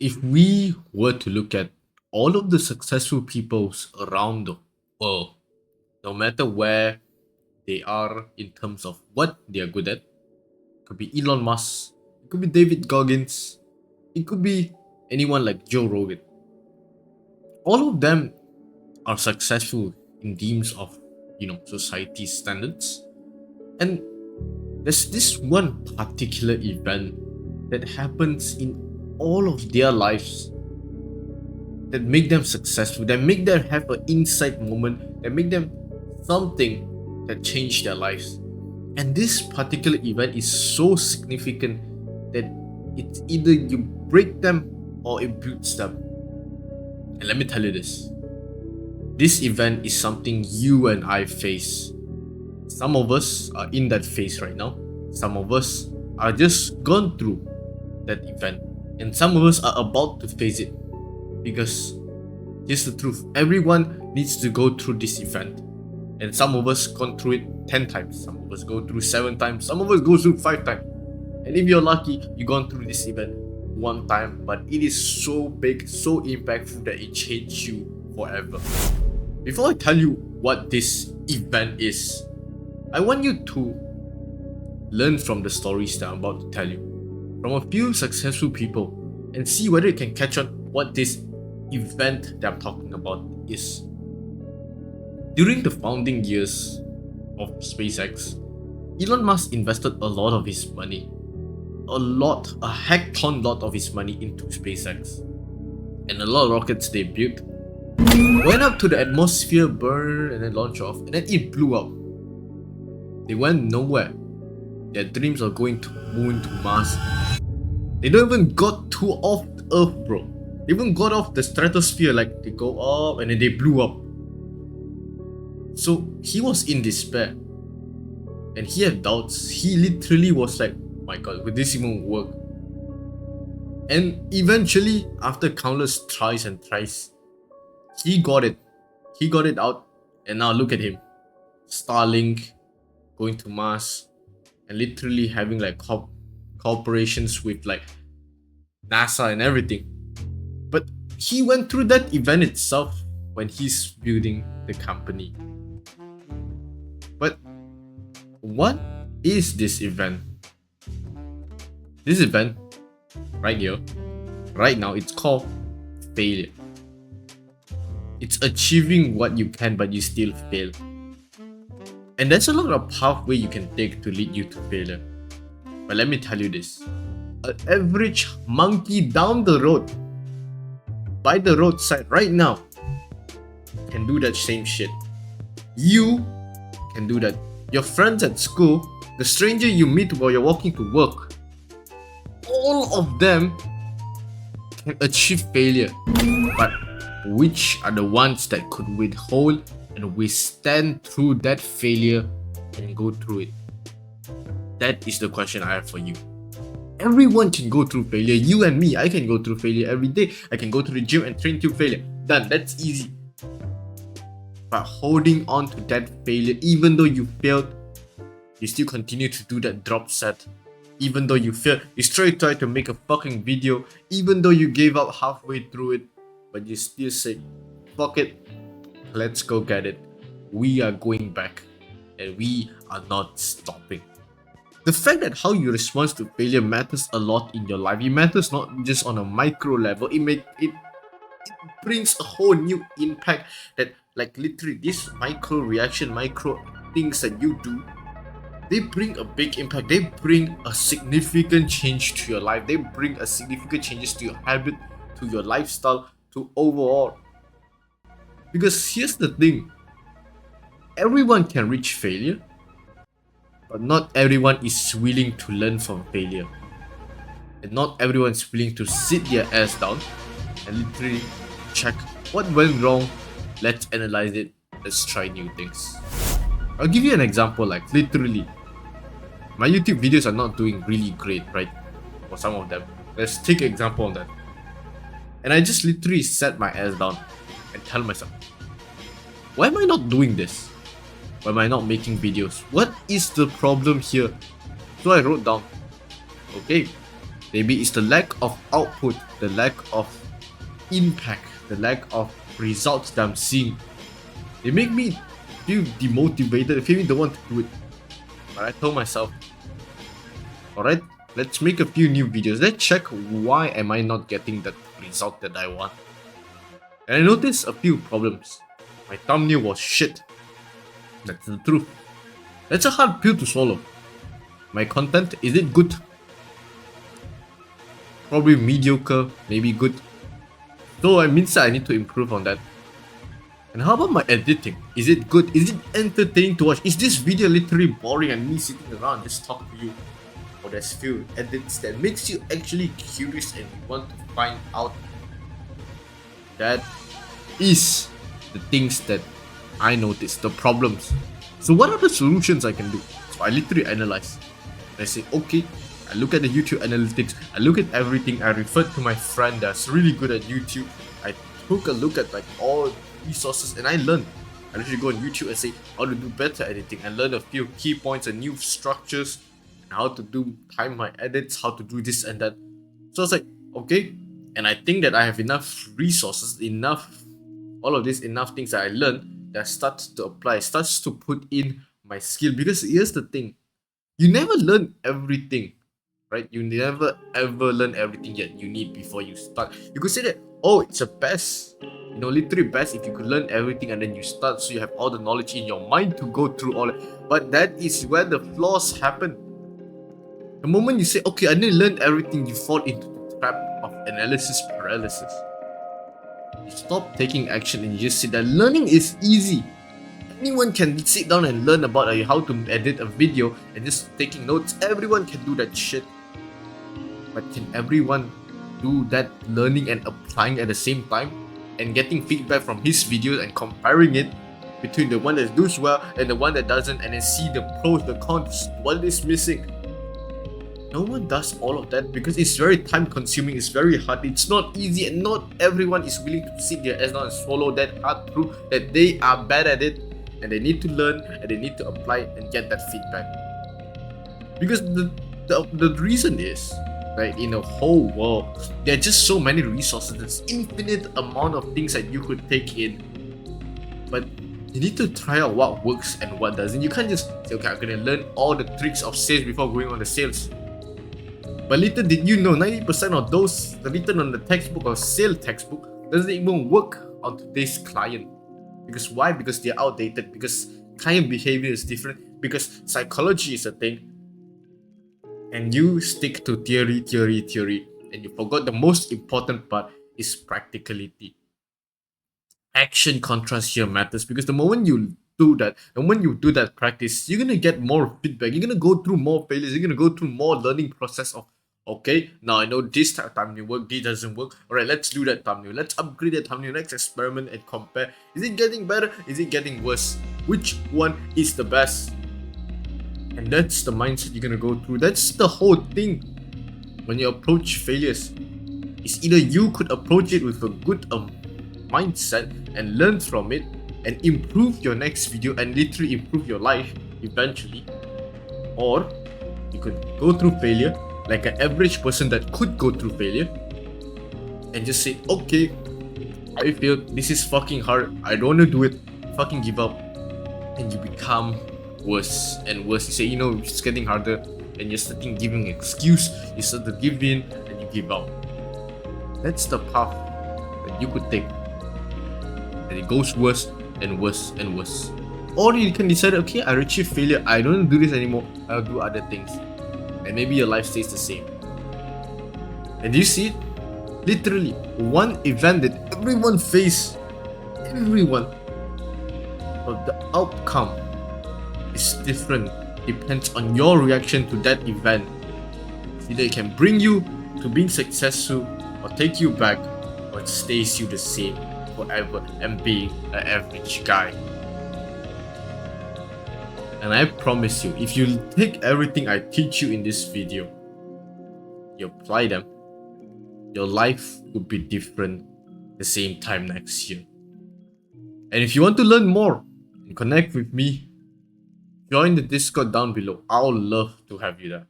If we were to look at all of the successful peoples around the world, no matter where they are in terms of what they are good at, it could be Elon Musk, it could be David Goggins, it could be anyone like Joe Rogan. All of them are successful in terms of society standards. And there's this one particular event that happens in all of their lives that make them successful, that make them have an insight moment, that make them something that changed their lives. And this particular event is so significant that it's either you break them or it builds them. And let me tell you this event is something you and I face. Some of us are in that phase right now. Some of us are just gone through that event. And some of us are about to face it. Because here's the truth, everyone needs to go through this event. And some of us gone through it 10 times. Some of us go through 7 times. Some of us go through 5 times. And if you're lucky, you've gone through this event 1 time. But it is so big, so impactful that it changed you forever. Before I tell you what this event is, I want you to learn from the stories that I'm about to tell you, from a few successful people, and see whether you can catch on what this event that I'm talking about is. During the founding years of SpaceX, Elon Musk invested a lot of his money, a heck ton lot of his money into SpaceX. And a lot of rockets they built went up to the atmosphere, burned, and then launched off, and then it blew up. They went nowhere. Their dreams of going to moon, to Mars, they don't even got to off the Earth, bro. They even got off the stratosphere, like they go up and then they blew up. So he was in despair. And he had doubts. He literally was like, my god, would this even work? And eventually, after countless tries and tries, he got it. He got it out. And now look at him. Starlink, going to Mars, and literally having like cooperations with like NASA and everything. But he went through that event itself when he's building the company. But what is this event? This event, right here, right now, it's called failure. It's achieving what you can, but you still fail. And there's a lot of pathway you can take to lead you to failure. But let me tell you this. An average monkey down the road, by the roadside right now, can do that same shit. You can do that. Your friends at school, the stranger you meet while you're walking to work, all of them can achieve failure. But which are the ones that could withhold and withstand through that failure and go through it? That is the question I have for you. Everyone can go through failure. You and me, I can go through failure every day. I can go to the gym and train through failure. Done. That's easy. But holding on to that failure, even though you failed, you still continue to do that drop set. Even though you failed, you still try to make a fucking video. Even though you gave up halfway through it, but you still say, fuck it, let's go get it. We are going back and we are not stopping. The fact that how you respond to failure matters a lot in your life. It matters not just on a micro level. It brings a whole new impact that like literally this micro reaction, micro things that you do, they bring a big impact. They bring a significant change to your life. They bring a significant changes to your habit, to your lifestyle, to overall. Because here's the thing, everyone can reach failure, but not everyone is willing to learn from failure. And not everyone is willing to sit their ass down and literally check what went wrong, let's analyze it, let's try new things. I'll give you an example, like literally, my YouTube videos are not doing really great, right? For some of them. Let's take an example on that. And I just literally sat my ass down and tell myself, why am I not doing this? Why am I not making videos? What is the problem here? So I wrote down, okay, Maybe it's the lack of output, the lack of impact, the lack of results that I'm seeing. They make me feel demotivated, feel me don't want to do it. But I told myself, alright, let's make a few new videos. Let's check why am I not getting the result that I want. And I noticed a few problems. My thumbnail was shit. That's the truth. That's a hard pill to swallow. My content, is it good? Probably mediocre, maybe good. So I means I need to improve on that. And how about my editing? Is it good? Is it entertaining to watch? Is this video literally boring and me sitting around just talk to you? Or there's few edits that makes you actually curious and you want to find out? That is the things that I noticed, the problems. So what are the solutions I can do? So I literally analyze. I say, okay, I look at the YouTube analytics, I look at everything, I refer to my friend that's really good at YouTube. I took a look at like all resources and I learned. I literally go on YouTube and say how to do better editing and learn a few key points and new structures and how to do time my edits, how to do this and that. So I was like, okay, and I think that I have enough resources, enough all of this, enough things that I learned that starts to apply, starts to put in my skill. Because here's the thing, you never learn everything, right? You never ever learn everything yet you need before you start. You could say that, oh, it's a best, you know, literally best if you could learn everything and then you start so you have all the knowledge in your mind to go through all it. But that is where the flaws happen. The moment you say, okay, I didn't learn everything, you fall into the trap of analysis paralysis. You stop taking action and you just sit there. Learning is easy. Anyone can sit down and learn about how to edit a video and just taking notes. Everyone can do that shit. But can everyone do that learning and applying at the same time? And getting feedback from his videos and comparing it between the one that does well and the one that doesn't, and then see the pros, the cons, what is missing. No one does all of that because it's very time consuming, it's very hard, it's not easy, and not everyone is willing to sit there as long as swallow that hard truth that they are bad at it and they need to learn and they need to apply and get that feedback. Because the reason is, right, in the whole world, there are just so many resources, there's infinite amount of things that you could take in. But you need to try out what works and what doesn't. You can't just say, okay, I'm gonna learn all the tricks of sales before going on the sales. But little did you know, 90% of those written on the textbook or sales textbook doesn't even work on today's client. Because why? Because they're outdated, because client behavior is different, because psychology is a thing. And you stick to theory, and you forgot the most important part is practicality. Action contrast here matters, because the moment you do that, and when you do that practice, you're gonna get more feedback, you're gonna go through more failures, you're gonna go through more learning process of, okay, now I know this thumbnail work, this doesn't work, alright, let's do that thumbnail, let's upgrade that thumbnail, let's experiment and compare. Is it getting better? Is it getting worse? Which one is the best? And that's the mindset you're gonna go through. That's the whole thing when you approach failures. It's either you could approach it with a good mindset and learn from it and improve your next video and literally improve your life eventually, or you could go through failure like an average person that could go through failure and just say, okay, I failed, this is fucking hard, I don't want to do it, fucking give up. And you become worse and worse. You say, you know, it's getting harder, and you're starting giving an excuse, you start to give in and you give up. That's the path that you could take, and it goes worse and worse and worse. Or you can decide, okay, I achieved failure, I don't do this anymore, I'll do other things, and maybe your life stays the same. And you see it? Literally, one event that everyone face, everyone, but the outcome is different, depends on your reaction to that event. Either it can bring you to being successful or take you back, or it stays you the same forever and being an average guy. And I promise you, if you take everything I teach you in this video, you apply them, your life would be different the same time next year. And if you want to learn more and connect with me, join the Discord down below. I'll love to have you there.